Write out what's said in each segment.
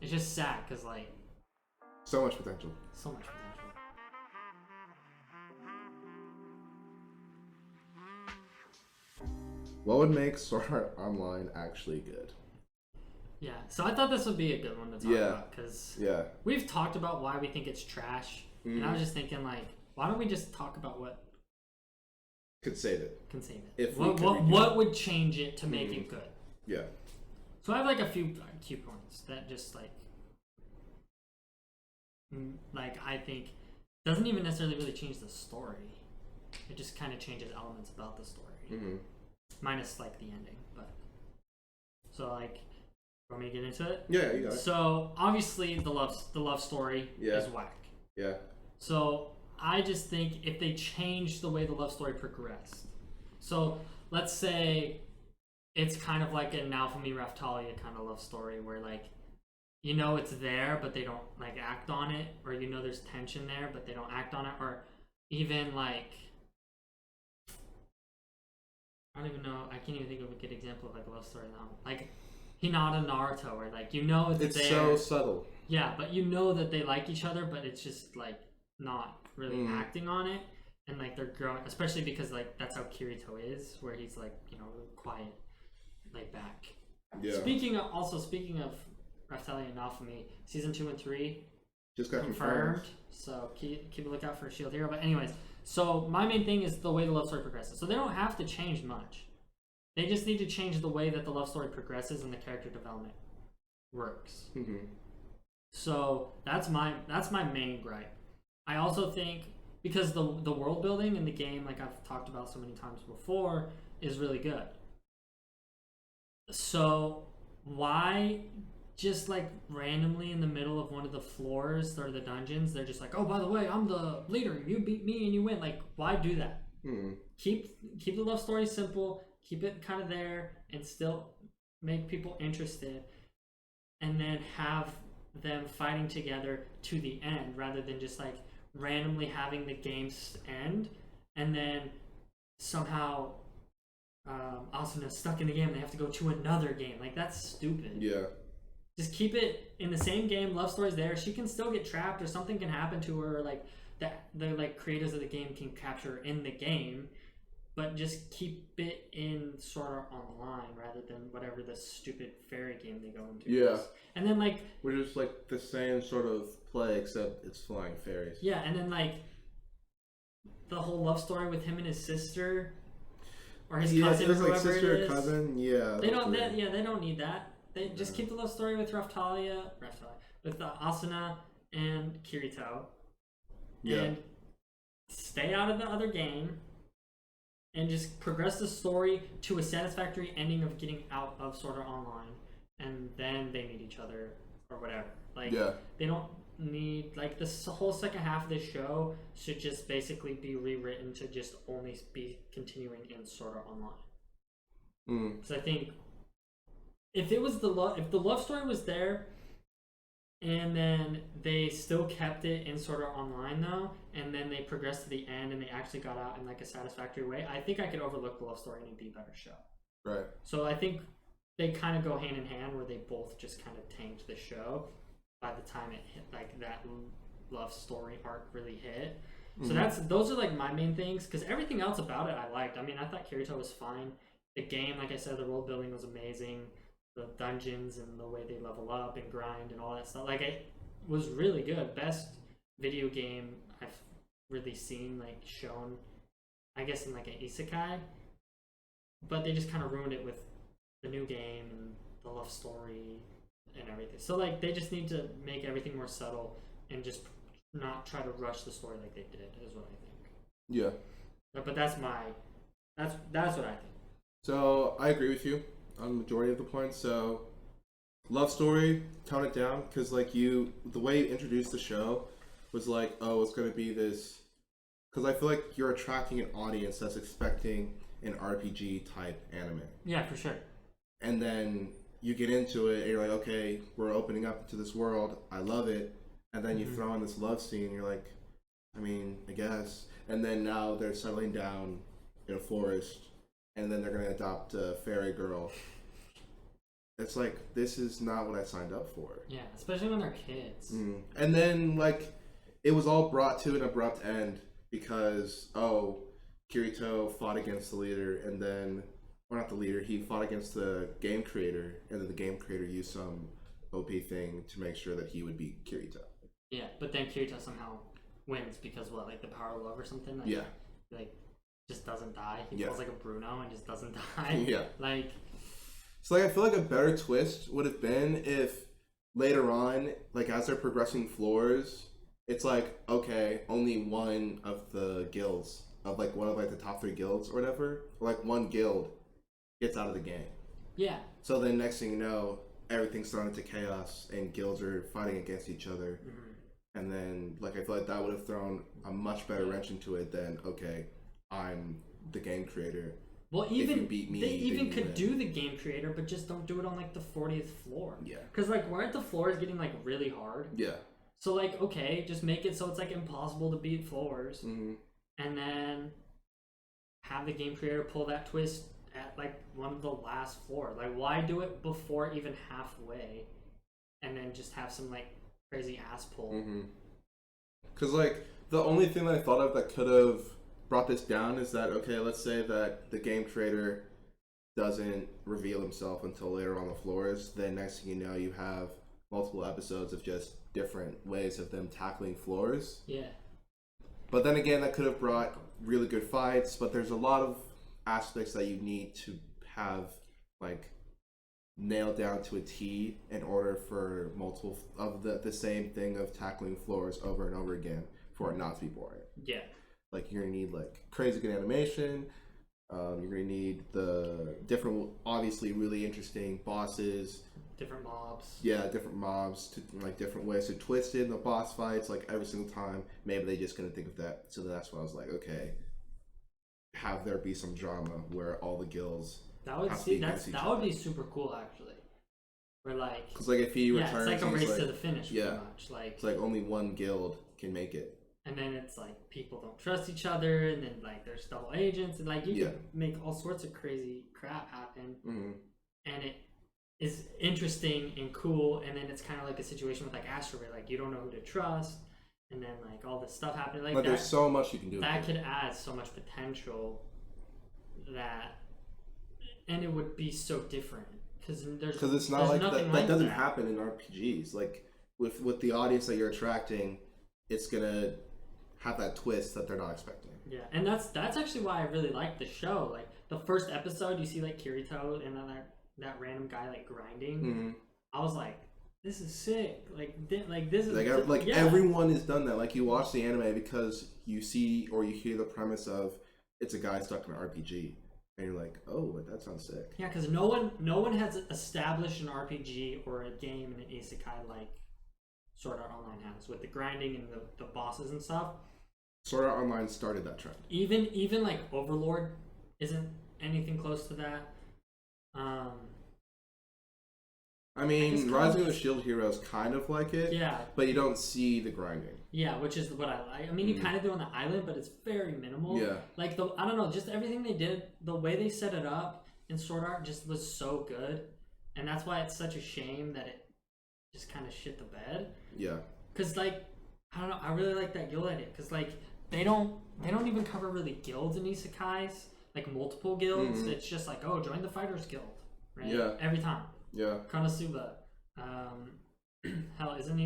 It's just sad because like So much potential. so much potential. What would make Sword Art Online actually good? Yeah, so I thought this would be a good one to talk about because we've talked about why we think it's trash, and I was just thinking like, why don't we just talk about what Could save it. can save it? If what would change it to make it good? Yeah. So I have like a few key points that just like I think doesn't even necessarily really change the story. It just kind of changes elements about the story, minus like the ending. But so like, want me to get into it? Yeah, you got it. So obviously the love story is whack. Yeah. So I just think if they change the way the love story progressed. So let's say it's kind of like an Naofumi Raftalia kind of love story where like you know it's there but they don't like act on it, or you know there's tension there but they don't act on it, or even like I don't even know, I can't even think of a good example of like a love story now. Like Hinata Naruto, where like you know it's there. So subtle. Yeah, but you know that they like each other, but it's just like not really acting on it, and like they're growing, especially because like that's how Kirito is, where he's like, you know, quiet, laid back. Yeah. Speaking of Raftalia and Naofumi, season 2 and 3 just got confirmed. So keep a lookout for Shield Hero. But anyways, so my main thing is the way the love story progresses. So they don't have to change much. They just need to change the way that the love story progresses and the character development works. So that's my main gripe. I also think because the world building in the game, like I've talked about so many times before, is really good. So why just like randomly in the middle of one of the floors or the dungeons, they're just like, oh, by the way, I'm the leader. You beat me and you win. Like, why do that? Keep the love story simple. Keep it kind of there and still make people interested, and then have them fighting together to the end rather than just like randomly having the games end and then somehow Asuna stuck in the game. They have to go to another game. Like that's stupid. Yeah. Just keep it in the same game. Love story's there. She can still get trapped or something can happen to her. Or like that, the like creators of the game can capture her in the game. But just keep it in Sword Art Online rather than whatever the stupid fairy game they go into. Yeah. And then like we're just like the same sort of play except it's flying fairies. Yeah, and then like the whole love story with him and his sister or his cousin or whoever like sister it is. Or cousin, yeah. They don't they don't need that. They just keep the love story with Raftalia with Asuna and Kirito. Yeah. And stay out of the other game. And just progress the story to a satisfactory ending of getting out of Sword Art Online, and then they meet each other or whatever. Like they don't need like this whole second half of the show should just basically be rewritten to just only be continuing in Sword Art Online. Because I think if it was if the love story was there, and then they still kept it in Sword Art Online though, and then they progressed to the end and they actually got out in like a satisfactory way, I think I could overlook the love story and it'd be a better show. Right. So I think they kind of go hand in hand where they both just kind of tanked the show by the time it hit, like that love story arc really hit. So those are like my main things, because everything else about it I liked. I mean, I thought Kirito was fine. The game, like I said, the world building was amazing. The dungeons and the way they level up and grind and all that stuff, like it was really good. Best video game I've really seen, like shown, I guess, in like an isekai. But they just kind of ruined it with the new game and the love story and everything. So like they just need to make everything more subtle and just not try to rush the story like they did, is what I think. Yeah. But that's what I think. So I agree with you on the majority of the points. So love story, tone it down, because like the way you introduced the show was like, oh, it's going to be this, because I feel like you're attracting an audience that's expecting an RPG type anime. Yeah, for sure. And then you get into it and you're like, okay, we're opening up into this world, I love it, and then you throw in this love scene and you're like, I mean, I guess. And then now they're settling down in a forest, and then they're going to adopt a fairy girl. it's like, this is not what I signed up for. Yeah, especially when they're kids. And then, like, it was all brought to an abrupt end because, Kirito fought against the leader, and then, or not the leader, he fought against the game creator, and then the game creator used some OP thing to make sure that he would beat Kirito. Yeah, but then Kirito somehow wins because what, like the power of love or something? Like, yeah. Like, just doesn't die. He feels like a Bruno and just doesn't die. Yeah. Like... So, like, I feel like a better twist would have been if later on, like, as they're progressing floors, it's like, okay, only one of the guilds, of, like, one of, like, the top 3 guilds or whatever, or, like, one guild gets out of the game. Yeah. So then next thing you know, everything's thrown into chaos and guilds are fighting against each other. And then, like, I feel like that would have thrown a much better wrench into it than, okay, I'm the game creator. Well, even if you beat me, they even could do the game creator, but just don't do it on like the 40th floor. Yeah. Because like, weren't the floors getting like really hard? Yeah. So like, okay, just make it so it's like impossible to beat floors, and then have the game creator pull that twist at like one of the last floors. Like, why do it before even halfway, and then just have some like crazy ass pull? Because like the only thing that I thought of that could have brought this down is that, okay, let's say that the game creator doesn't reveal himself until later on the floors, then next thing you know, you have multiple episodes of just different ways of them tackling floors. Yeah. But then again, that could have brought really good fights, but there's a lot of aspects that you need to have, like, nailed down to a T in order for multiple of the same thing of tackling floors over and over again for it not to be boring. Yeah. Like, you're gonna need like crazy good animation. You're gonna need the different, obviously really interesting bosses. Different mobs. Yeah, different mobs to like different ways to twist it in the boss fights. Like every single time, maybe they just couldn't think of that. So that's why I was like, okay, have there be some drama where all the guilds. That would be super cool actually. Where like, because like if he returns, it's like a race to the finish. Pretty much. Like it's like only one guild can make it. And then it's like people don't trust each other, and then like there's double agents, and like you can make all sorts of crazy crap happen, and it is interesting and cool. And then it's kind of like a situation with like Astro, where like you don't know who to trust, and then like all this stuff happening. Like there's so much you can do. That could add so much potential. And it would be so different because it's not like that doesn't happen in RPGs. Like with the audience that you're attracting, it's gonna have that twist that they're not expecting. Yeah, and that's actually why I really like the show. Like the first episode, you see like Kirito and then that random guy like grinding. I was like, this is sick. Like this is everyone has done that. Like you watch the anime because you see or you hear the premise of it's a guy stuck in an RPG, and you're like, oh, that sounds sick. Yeah, because no one has established an RPG or a game in an isekai like Sword Art Online has, with the grinding and the bosses and stuff. Sword Art Online started that trend. Even like Overlord isn't anything close to that. I mean, Rising of the Shield Hero is kind of like it. Yeah. But you don't see the grinding. Yeah, which is what I like. I mean, you kind of do on the island, but it's very minimal. Yeah. Like I don't know, just everything they did, the way they set it up in Sword Art just was so good, and that's why it's such a shame that it just kind of shit the bed. Yeah. Cause like, I don't know, I really like that guild idea. Cause like they don't even cover really guilds in isekais, like multiple guilds. It's just like, oh, join the Fighters Guild, right? Yeah. Every time. Yeah. Konosuba. Hell, isn't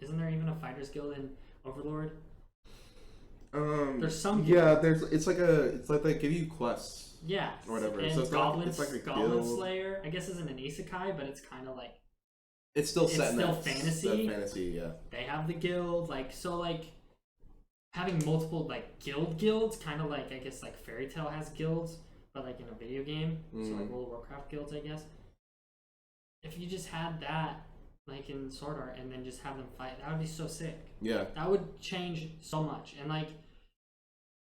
there even a Fighters Guild in Overlord? There's some. Yeah, it's like they give you quests. Yeah. Or whatever. And so it's like a Goblin guild. Slayer, I guess, isn't an isekai, but it's kind of like. It's still set in that fantasy. Fantasy, yeah. They have the guild, like so, like having multiple like guilds, kind of like I guess like Fairy Tail has guilds, but like in a video game, so like World of Warcraft guilds, I guess. If you just had that, like in Sword Art, and then just have them fight, that would be so sick. Yeah. That would change so much, and like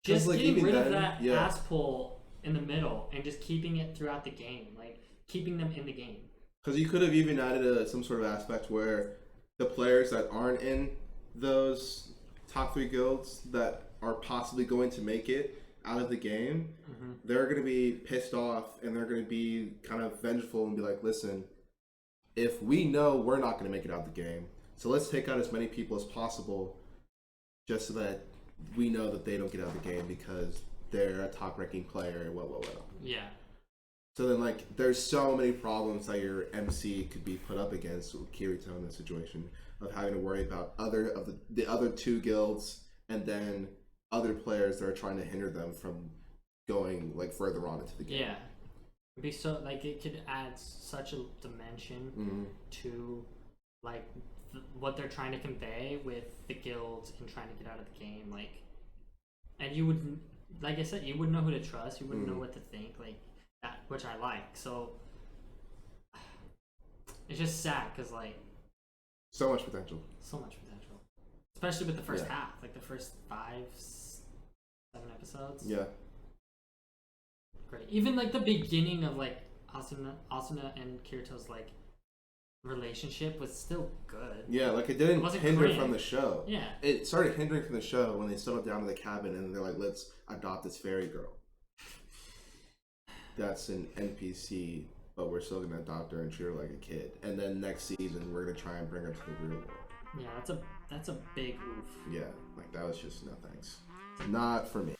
just like, getting rid of that ass pull in the middle and just keeping it throughout the game, like keeping them in the game. Because you could have even added some sort of aspect where the players that aren't in those top 3 guilds that are possibly going to make it out of the game, they're going to be pissed off and they're going to be kind of vengeful and be like, listen, if we know we're not going to make it out of the game, so let's take out as many people as possible, just so that we know that they don't get out of the game because they're a top-ranking player and what. Yeah. So then, like, there's so many problems that your MC could be put up against with Kirito in this situation of having to worry about the other two guilds and then other players that are trying to hinder them from going like further on into the game. Yeah. It'd be so like it could add such a dimension to like what they're trying to convey with the guilds and trying to get out of the game. Like, and you would, like I said, you wouldn't know who to trust. You wouldn't know what to think. Like. That, which I like, so it's just sad because like so much potential, especially with the first half, like the first 5-7 episodes. Yeah, great. Even like the beginning of like Asuna and Kirito's like relationship was still good. Yeah, like it didn't hinder from the show. Yeah, it started hindering from the show when they settled down to the cabin and they're like, let's adopt this fairy girl. That's an NPC, but we're still gonna adopt her and treat her like a kid. And then next season, we're gonna try and bring her to the real world. Yeah, that's a big oof. Yeah, like that was just no thanks. Not for me.